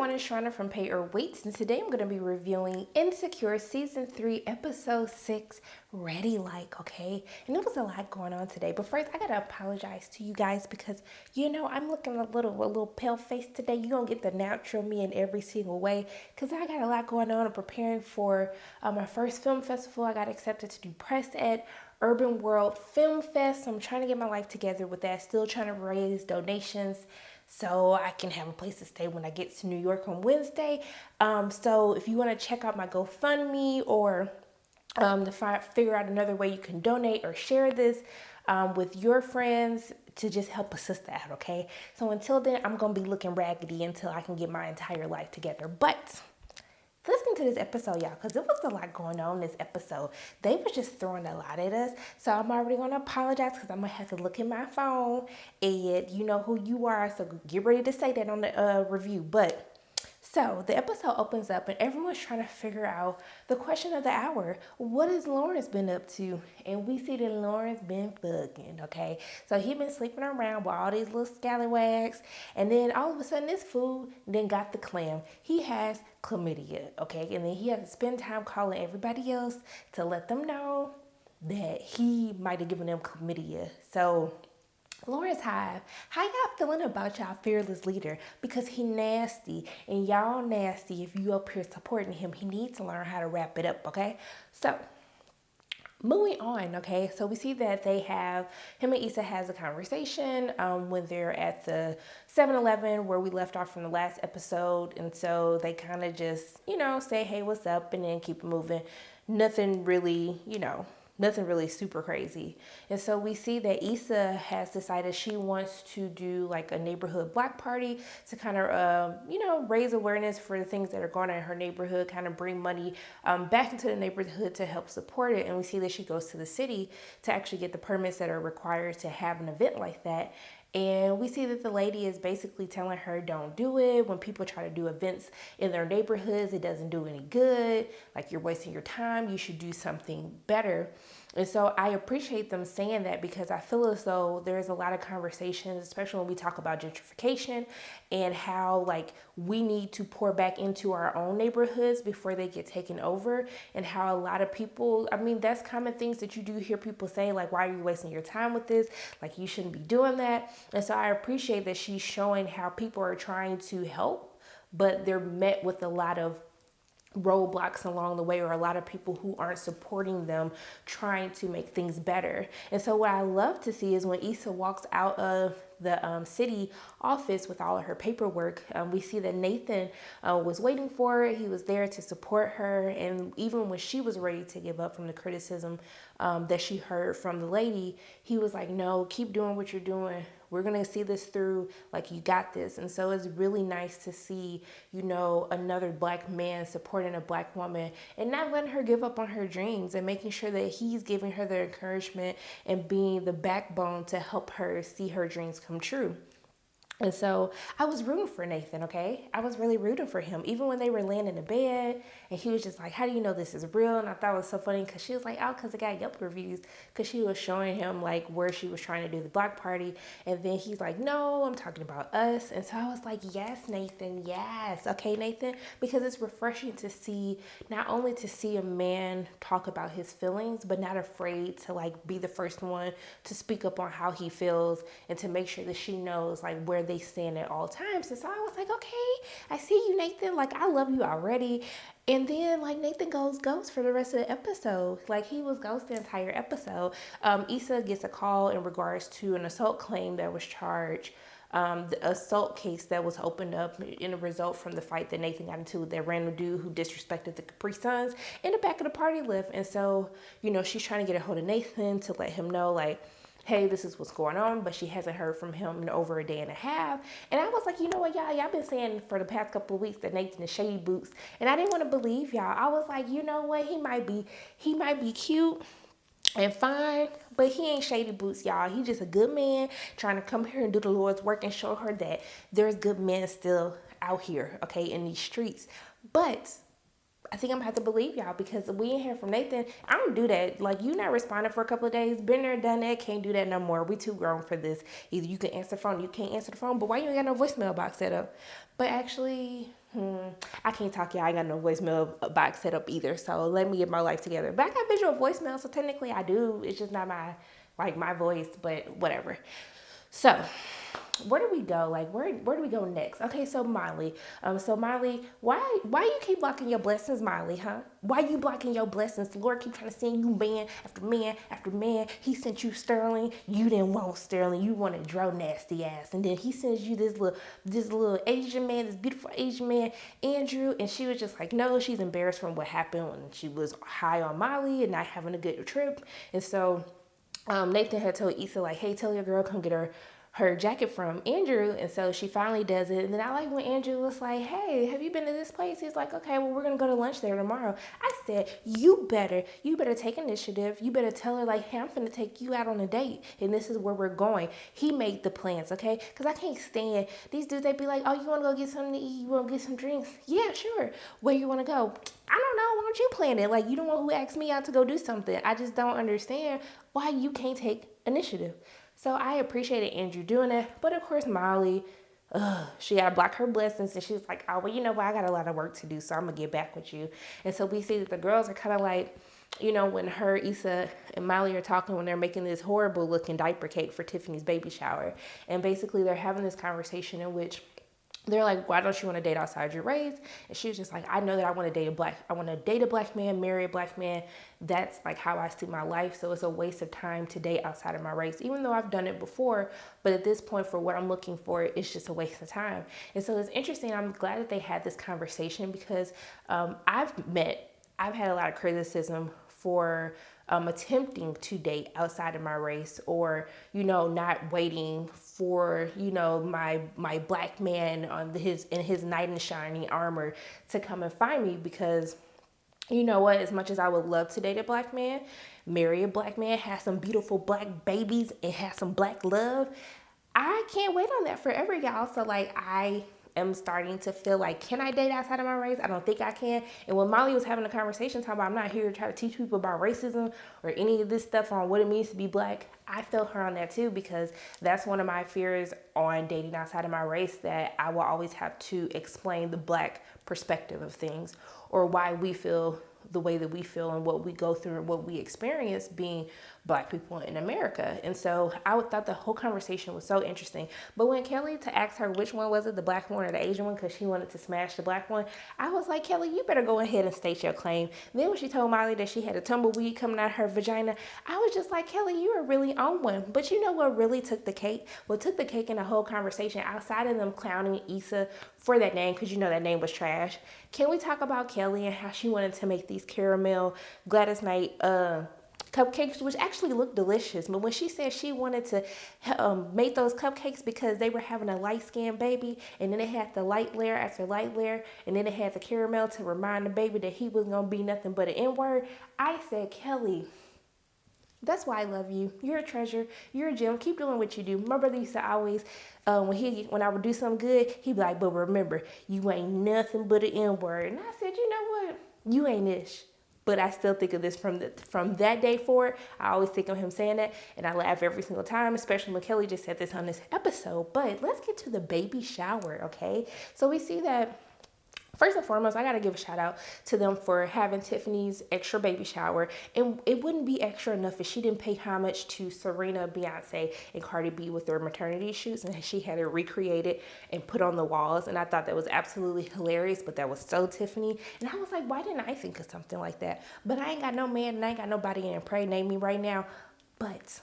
everyone, it's Shana from Pay or Waits, and today I'm going to be reviewing Insecure Season 3, Episode 6, Ready Like, okay? And there was a lot going on today, but first I got to apologize to you guys because, I'm looking a little pale-faced today. You're going to get the natural me in every single way because I got a lot going on. I'm preparing for my first film festival. I got accepted to do press at Urban World Film Fest, so I'm trying to get my life together with that, still trying to raise donations so I can have a place to stay when I get to New York on Wednesday. So if you want to check out my GoFundMe or figure out another way you can donate or share this with your friends to just help a sister out, okay? So until then, I'm going to be looking raggedy until I can get my entire life together. But listen to this episode, y'all, because there was a lot going on in this episode. They were just throwing a lot at us. So I'm already going to apologize because I'm going to have to look at my phone and you know who you are. So get ready to say that on the review. So the episode opens up and everyone's trying to figure out the question of the hour. What has Lawrence been up to? And we see that Lawrence been fucking, okay? So he been sleeping around with all these little scallywags. And then all of a sudden this fool then got the clam. He has chlamydia, okay? And then he has to spend time calling everybody else to let them know that he might have given them chlamydia. So Lawrence Hive, how y'all feeling about y'all fearless leader? Because he nasty and y'all nasty if you up here supporting him. He needs to learn how to wrap it up, okay? So, moving on, okay? So we see that him and Issa has a conversation when they're at the 7-Eleven where we left off from the last episode. And so they kind of just, say, hey, what's up? And then keep it moving. Nothing really super crazy. And so we see that Issa has decided she wants to do like a neighborhood block party to kind of, raise awareness for the things that are going on in her neighborhood, kind of bring money back into the neighborhood to help support it. And we see that she goes to the city to actually get the permits that are required to have an event like that. And we see that the lady is basically telling her, don't do it. When people try to do events in their neighborhoods, it doesn't do any good. Like, you're wasting your time. You should do something better. And so I appreciate them saying that because I feel as though there's a lot of conversations, especially when we talk about gentrification and how we need to pour back into our own neighborhoods before they get taken over, and how a lot of people, that's common things that you do hear people say, like, why are you wasting your time with this? Like, you shouldn't be doing that. And so I appreciate that she's showing how people are trying to help, but they're met with a lot of roadblocks along the way, or a lot of people who aren't supporting them trying to make things better. And so what I love to see is when Issa walks out of the city office with all of her paperwork, we see that Nathan was waiting for her. He was there to support her. And even when she was ready to give up from the criticism that she heard from the lady, he was like, no, keep doing what you're doing. We're going to see this through. Like, you got this. And so it's really nice to see, another Black man supporting a Black woman and not letting her give up on her dreams, and making sure that he's giving her the encouragement and being the backbone to help her see her dreams come true. And so I was rooting for Nathan, okay? I was really rooting for him. Even when they were laying in the bed and he was just like, how do you know this is real? And I thought it was so funny because she was like, oh, because I got Yelp reviews, because she was showing him like where she was trying to do the block party. And then he's like, no, I'm talking about us. And so I was like, yes, Nathan, yes. Okay, Nathan, because it's refreshing to see, not only to see a man talk about his feelings, but not afraid to be the first one to speak up on how he feels and to make sure that she knows where they stand at all times. And so I was like, okay, I see you, Nathan. I love you already. And then Nathan goes ghost for the rest of the episode. He was ghost the entire episode. Issa gets a call in regards to an assault claim that was charged. The assault case that was opened up in a result from the fight that Nathan got into with that random dude who disrespected the Capri Suns in the back of the party lift. And so, she's trying to get a hold of Nathan to let him know, hey, this is what's going on, but she hasn't heard from him in over a day and a half. And I was like, you know what, y'all been saying for the past couple of weeks that Nathan is shady boots. And I didn't want to believe y'all. I was like, you know what, he might be cute and fine, but he ain't shady boots, y'all. He just a good man trying to come here and do the Lord's work and show her that there's good men still out here, okay, in these streets. But I think I'm gonna have to believe y'all because we ain't hear from Nathan. I don't do that. Like, you not responding for a couple of days. Been there, done that. Can't do that no more. We too grown for this. Either you can answer the phone, you can't answer the phone. But why you ain't got no voicemail box set up? But actually, I can't talk, y'all. I ain't got no voicemail box set up either. So let me get my life together. But I got visual voicemail, so technically I do. It's just not my voice, but whatever. So where do we go? Like, where do we go next? Okay, so Miley. Miley, why you keep blocking your blessings, Miley, huh? Why you blocking your blessings? The Lord keep trying to send you man after man after man. He sent you Sterling. You didn't want Sterling. You wanted Dro nasty ass. And then he sends you this little Asian man, this beautiful Asian man, Andrew. And she was just like, no, she's embarrassed from what happened when she was high on Molly and not having a good trip. And so Nathan had told Issa, like, hey, tell your girl come get her jacket from Andrew. And so she finally does it. And then I like when Andrew was like, hey, have you been to this place? He's like, okay, well, we're going to go to lunch there tomorrow. I said, you better take initiative. You better tell her, like, hey, I'm going to take you out on a date. And this is where we're going. He made the plans, okay? Because I can't stand these dudes. They be like, oh, you want to go get something to eat? You want to get some drinks? Yeah, sure. Where you want to go? I don't know. Why don't you plan it? Like, you the one who asked me out to go do something. I just don't understand why you can't take initiative. So I appreciated Andrew doing it. But of course, Molly, she got to block her blessings. And she was like, oh, well, you know what? I got a lot of work to do, so I'm going to get back with you. And so we see that the girls are kind of like, you know, when her, Issa, and Molly are talking when they're making this horrible looking diaper cake for Tiffany's baby shower. And basically they're having this conversation in which they're like, why don't you want to date outside your race? And she was just like, I know that I want to date a black man, marry a black man. That's like how I see my life. So it's a waste of time to date outside of my race, even though I've done it before. But at this point, for what I'm looking for, it's just a waste of time. And so it's interesting. I'm glad that they had this conversation because I've had a lot of criticism for attempting to date outside of my race, or, you know, not waiting for, you know, my black man in his knight in shining armor to come and find me. Because, you know what, as much as I would love to date a black man, marry a black man, have some beautiful black babies, and have some black love, I can't wait on that forever, y'all. So like, I am starting to feel like, can I date outside of my race? I don't think I can. And when Molly was having a conversation talking about, I'm not here to try to teach people about racism or any of this stuff on what it means to be black, I felt her on that too, because that's one of my fears on dating outside of my race, that I will always have to explain the black perspective of things, or why we feel the way that we feel and what we go through and what we experience being black people in America. And so I thought the whole conversation was so interesting. But when Kelly, to ask her which one was it, the black one or the Asian one, because she wanted to smash the black one, I was like, Kelly, you better go ahead and state your claim. Then when she told Molly that she had a tumbleweed coming out of her vagina, I was just like, Kelly, you are really on one. But you know what really took the cake? What took the cake in the whole conversation, outside of them clowning Issa for that name, because you know that name was trash, can we talk about Kelly and how she wanted to make these caramel Gladys Knight cupcakes, which actually looked delicious. But when she said she wanted to make those cupcakes because they were having a light-skinned baby, and then they had the light layer after light layer, and then they had the caramel to remind the baby that he was going to be nothing but an N-word, I said, Kelly, that's why I love you. You're a treasure. You're a gem. Keep doing what you do. My brother used to always, when I would do something good, he'd be like, but remember, you ain't nothing but an N-word. And I said, you know what? You ain't ish. But I still think of this from that day forward. I always think of him saying that, and I laugh every single time, especially when Kelly just said this on this episode. But let's get to the baby shower, okay? So we see that, first and foremost, I got to give a shout out to them for having Tiffany's extra baby shower. And it wouldn't be extra enough if she didn't pay homage to Serena, Beyonce, and Cardi B with their maternity shoots. And she had it recreated and put on the walls. And I thought that was absolutely hilarious, but that was so Tiffany. And I was like, why didn't I think of something like that? But I ain't got no man and I ain't got nobody in impregnate me right now. But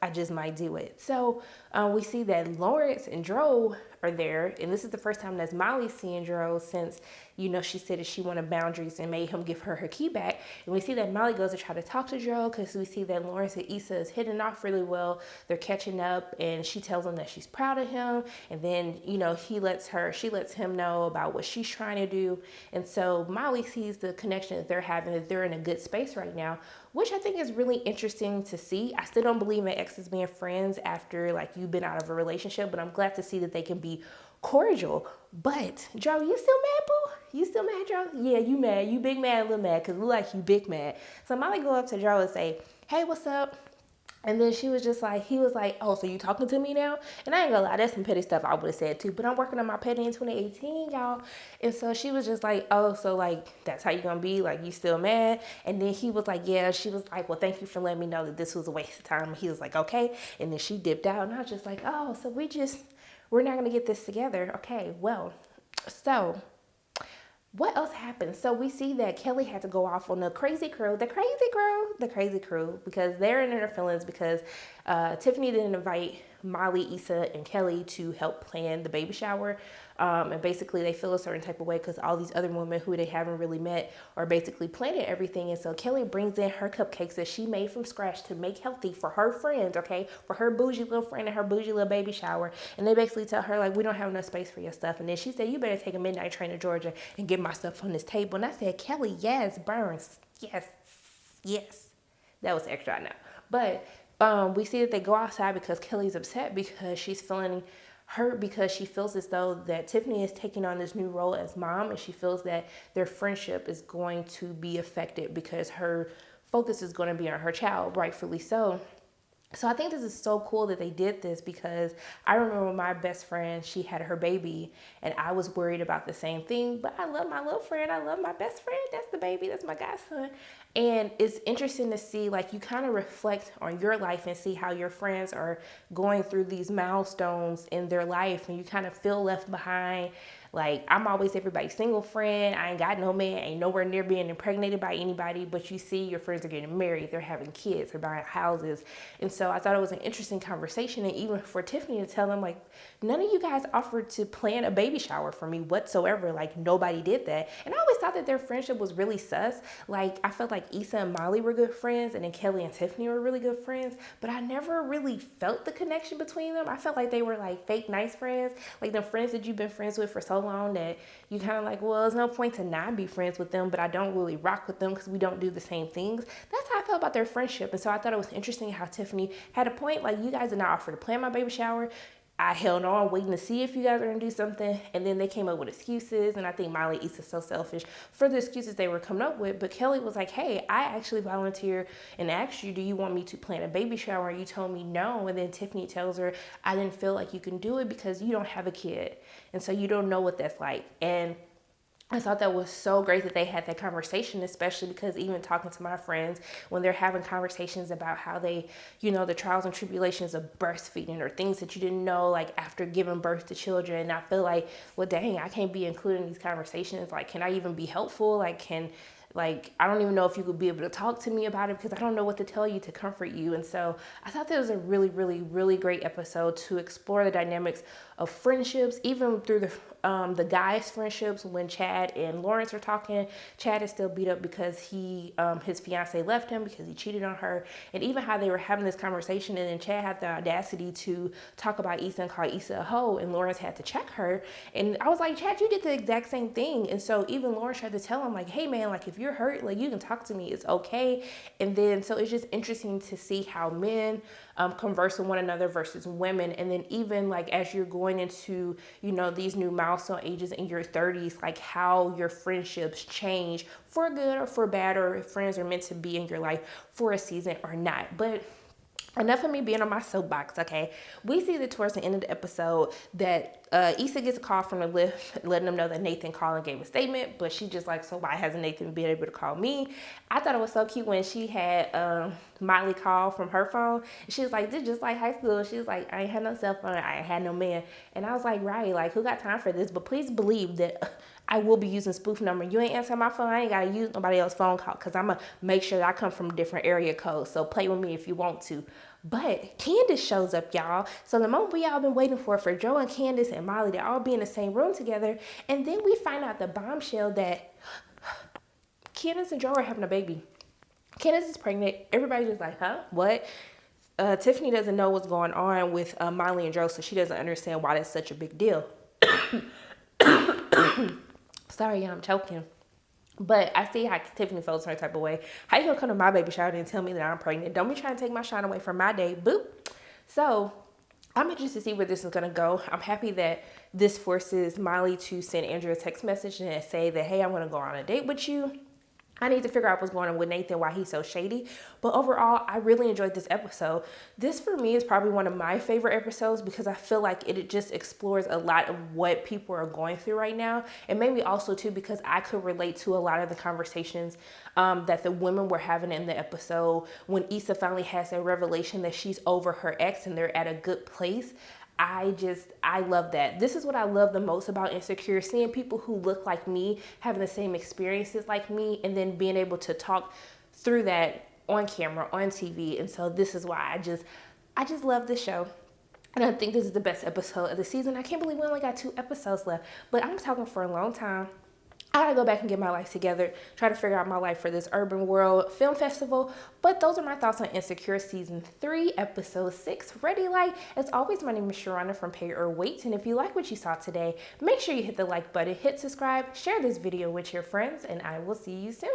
I just might do it. So we see that Lawrence and Dro are there, and this is the first time that Molly's seeing Dro since, you know, she said that she wanted boundaries and made him give her her key back. And we see that Molly goes to try to talk to Dro, because we see that Lawrence and Issa is hitting off really well. They're catching up, and she tells him that she's proud of him. And then, you know, she lets him know about what she's trying to do. And so Molly sees the connection that they're having, that they're in a good space right now, which I think is really interesting to see. I still don't believe in exes being friends after, like, you've been out of a relationship, but I'm glad to see that they can be cordial. But Joe, you still mad, boo? You still mad, Joe? Yeah, you mad. You big mad, little mad, because it look like you big mad. So Molly go up to Joe and say, hey, what's up? And then she was just like, he was like, oh, so you talking to me now? And I ain't gonna lie, that's some petty stuff I would have said too. But I'm working on my petty in 2018, y'all. And so she was just like, oh, so like, that's how you gonna be? Like, you still mad? And then he was like, yeah. She was like, well, thank you for letting me know that this was a waste of time. And he was like, okay. And then she dipped out. And I was just like, oh, so we're not gonna get this together. Okay, well, so what else happened? So we see that Kelly had to go off on the crazy crew, because they're in their feelings because Tiffany didn't invite Molly, Issa, and Kelly to help plan the baby shower. And basically they feel a certain type of way because all these other women who they haven't really met are basically planning everything. And so Kelly brings in her cupcakes that she made from scratch to make healthy for her friends, okay? For her bougie little friend and her bougie little baby shower. And they basically tell her, like, we don't have enough space for your stuff. And then she said, you better take a midnight train to Georgia and get my stuff on this table. And I said, Kelly, yes, Burns, yes. That was extra, I know. But we see that they go outside because Kelly's upset because she's feeling hurt because she feels as though that Tiffany is taking on this new role as mom, and she feels that their friendship is going to be affected because her focus is going to be on her child, rightfully so. So I think this is so cool that they did this because I remember my best friend, she had her baby and I was worried about the same thing, but I love my little friend. I love my best friend. That's the baby. That's my godson. And it's interesting to see, like, you kind of reflect on your life and see how your friends are going through these milestones in their life and you kind of feel left behind. Like, I'm always everybody's single friend. I ain't got no man, ain't nowhere near being impregnated by anybody, but you see your friends are getting married, they're having kids, they're buying houses. And so I thought it was an interesting conversation. And even for Tiffany to tell them, like, none of you guys offered to plan a baby shower for me whatsoever. Like, nobody did that. And I always thought that their friendship was really sus. Like, I felt like Issa and Molly were good friends, and then Kelly and Tiffany were really good friends, but I never really felt the connection between them. I felt like they were like fake nice friends, like the friends that you've been friends with for so long that you kind of like, well, there's no point to not be friends with them, but I don't really rock with them because we don't do the same things. That's how I felt about their friendship. And so I thought it was interesting how Tiffany had a point, like, you guys did not offer to plan my baby shower. I held on waiting to see if you guys were going to do something. And then they came up with excuses. And I think Molly and Issa's so selfish for the excuses they were coming up with. But Kelly was like, hey, I actually volunteered and asked you, do you want me to plan a baby shower? And you told me no. And then Tiffany tells her, I didn't feel like you can do it because you don't have a kid. And so you don't know what that's like. And I thought that was so great that they had that conversation, especially because even talking to my friends, when they're having conversations about how they, the trials and tribulations of breastfeeding or things that you didn't know, like after giving birth to children. And I feel like, well, dang, I can't be included in these conversations. Like, can I even be helpful? I don't even know if you could be able to talk to me about it because I don't know what to tell you to comfort you. And so I thought that was a really, really, really great episode to explore the dynamics of friendships, even through the guys' friendships. When Chad and Lawrence are talking, Chad is still beat up because his fiance left him because he cheated on her. And even how they were having this conversation, and then Chad had the audacity to talk about Issa and call Issa a hoe, and Lawrence had to check her. And I was like, Chad, you did the exact same thing. And so even Lawrence tried to tell him, like, hey man, like, if you're hurt, like, you can talk to me, it's okay. And then so it's just interesting to see how men converse with one another versus women. And then even like as you're going into these new milestone ages in your 30s, like how your friendships change for good or for bad, or if friends are meant to be in your life for a season or not. But enough of me being on my soapbox, okay? We see that towards the end of the episode that Issa gets a call from the Lyft letting them know that Nathan called and gave a statement, but she just like, so why hasn't Nathan been able to call me? I thought it was so cute when she had Miley call from her phone. She was like, this just like high school. She was like, I ain't had no cell phone. I ain't had no man. And I was like, right, like, who got time for this? But please believe that I will be using spoof number. You ain't answering my phone. I ain't got to use nobody else's phone call because I'm going to make sure that I come from a different area code. So play with me if you want to. But Candace shows up, y'all. So the moment we all been waiting for Joe and Candace and Molly to all be in the same room together. And then we find out the bombshell that Candace and Joe are having a baby. Candace is pregnant. Everybody's just like, huh? What? Tiffany doesn't know what's going on with Molly and Joe, so she doesn't understand why that's such a big deal. Sorry, I'm choking. But I see how Tiffany feels some type of way. How you gonna come to my baby shower and tell me that I'm pregnant? Don't be trying to take my shine away from my day. Boop. So I'm interested to see where this is going to go. I'm happy that this forces Miley to send Andrew a text message and say that, hey, I'm going to go on a date with you. I need to figure out what's going on with Nathan, why he's so shady. But overall, I really enjoyed this episode. This for me is probably one of my favorite episodes because I feel like it just explores a lot of what people are going through right now. And maybe also too because I could relate to a lot of the conversations that the women were having in the episode when Issa finally has that revelation that she's over her ex and they're at a good place. I love that. This is what I love the most about Insecure, seeing people who look like me, having the same experiences like me, and then being able to talk through that on camera, on TV. And so this is why I just love this show. And I think this is the best episode of the season. I can't believe we only got 2 episodes left, but I'm talking for a long time. I gotta go back and get my life together, try to figure out my life for this Urban World Film Festival. But those are my thoughts on Insecure Season 3, Episode 6, Ready Like. As always, my name is Sharona from Pay or Wait. And if you like what you saw today, make sure you hit the like button, hit subscribe, share this video with your friends, and I will see you soon.